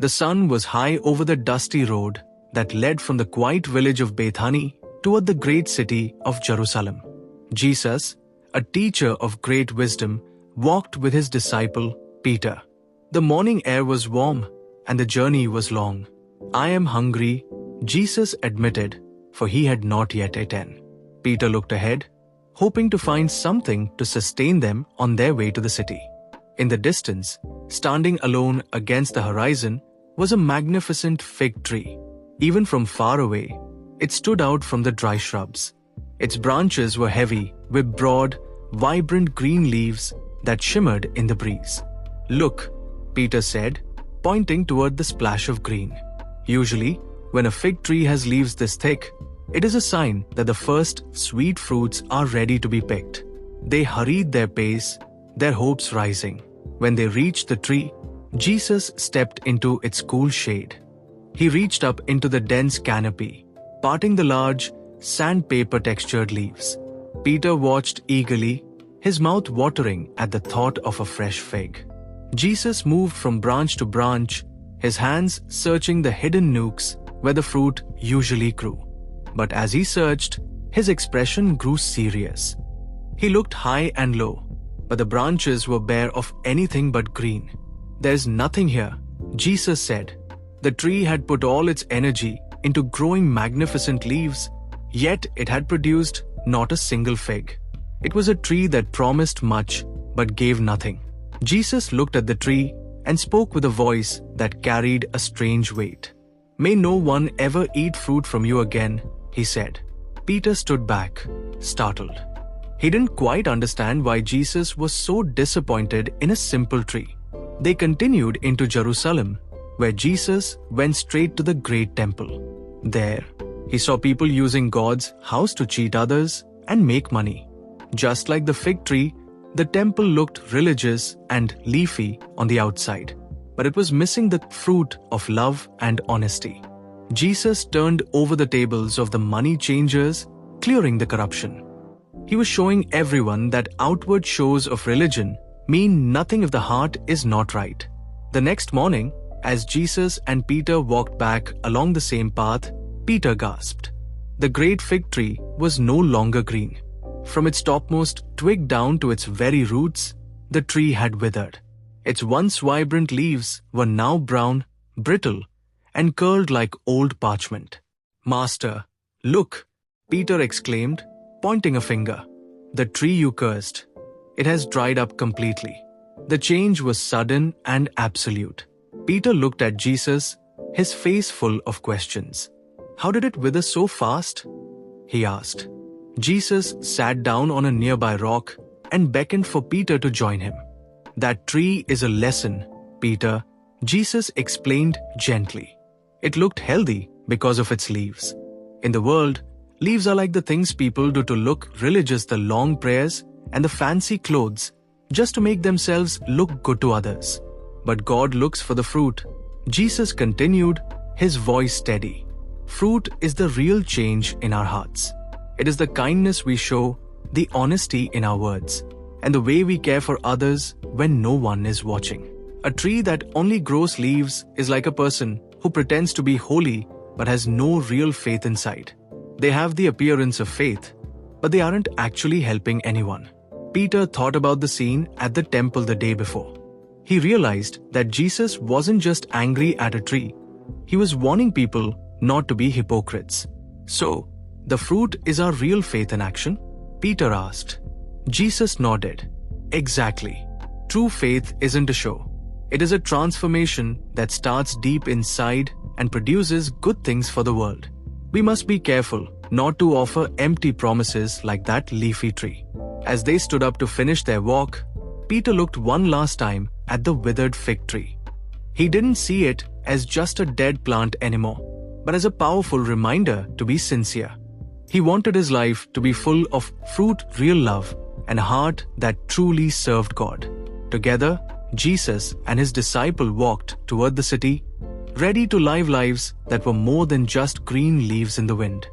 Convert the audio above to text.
The sun was high over the dusty road that led from the quiet village of Bethany toward the great city of Jerusalem. Jesus, a teacher of great wisdom, walked with his disciple, Peter. The morning air was warm and the journey was long. "I am hungry," Jesus admitted, for he had not yet eaten. Peter looked ahead, hoping to find something to sustain them on their way to the city. In the distance, standing alone against the horizon, was a magnificent fig tree. Even from far away, it stood out from the dry shrubs. Its branches were heavy, with broad, vibrant green leaves that shimmered in the breeze. "Look," Peter said, pointing toward the splash of green. Usually, when a fig tree has leaves this thick, it is a sign that the first sweet fruits are ready to be picked. They hurried their pace, their hopes rising. When they reached the tree, Jesus stepped into its cool shade. He reached up into the dense canopy, parting the large, sandpaper-textured leaves. Peter watched eagerly, his mouth watering at the thought of a fresh fig. Jesus moved from branch to branch, his hands searching the hidden nooks where the fruit usually grew. But as he searched, his expression grew serious. He looked high and low, but the branches were bare of anything but green. "There's nothing here," Jesus said. The tree had put all its energy into growing magnificent leaves, yet it had produced not a single fig. It was a tree that promised much but gave nothing. Jesus looked at the tree and spoke with a voice that carried a strange weight. "May no one ever eat fruit from you again," he said. Peter stood back, startled. He didn't quite understand why Jesus was so disappointed in a simple tree. They continued into Jerusalem, where Jesus went straight to the great temple. There, he saw people using God's house to cheat others and make money. Just like the fig tree, the temple looked religious and leafy on the outside, but it was missing the fruit of love and honesty. Jesus turned over the tables of the money changers, clearing the corruption. He was showing everyone that outward shows of religion mean nothing if the heart is not right. The next morning, as Jesus and Peter walked back along the same path, Peter gasped. The great fig tree was no longer green. From its topmost twig down to its very roots, the tree had withered. Its once vibrant leaves were now brown, brittle, and curled like old parchment. "Master, look," Peter exclaimed, pointing a finger. "The tree you cursed. It has dried up completely." The change was sudden and absolute. Peter looked at Jesus, his face full of questions. "How did it wither so fast?" he asked. Jesus sat down on a nearby rock and beckoned for Peter to join him. "That tree is a lesson, Peter," Jesus explained gently. It looked healthy because of its leaves. In the world, leaves are like the things people do to look religious, the long prayers and the fancy clothes, just to make themselves look good to others. But God looks for the fruit. Jesus continued, his voice steady. Fruit is the real change in our hearts. It is the kindness we show, the honesty in our words, and the way we care for others when no one is watching. A tree that only grows leaves is like a person who pretends to be holy but has no real faith inside. They have the appearance of faith, but they aren't actually helping anyone. Peter thought about the scene at the temple the day before. He realized that Jesus wasn't just angry at a tree. He was warning people not to be hypocrites. "So, the fruit is our real faith in action?" Peter asked. Jesus nodded. "Exactly. True faith isn't a show. It is a transformation that starts deep inside and produces good things for the world. We must be careful not to offer empty promises like that leafy tree." As they stood up to finish their walk, Peter looked one last time at the withered fig tree. He didn't see it as just a dead plant anymore, but as a powerful reminder to be sincere. He wanted his life to be full of fruit, real love, and a heart that truly served God. Together, Jesus and his disciple walked toward the city, ready to live lives that were more than just green leaves in the wind.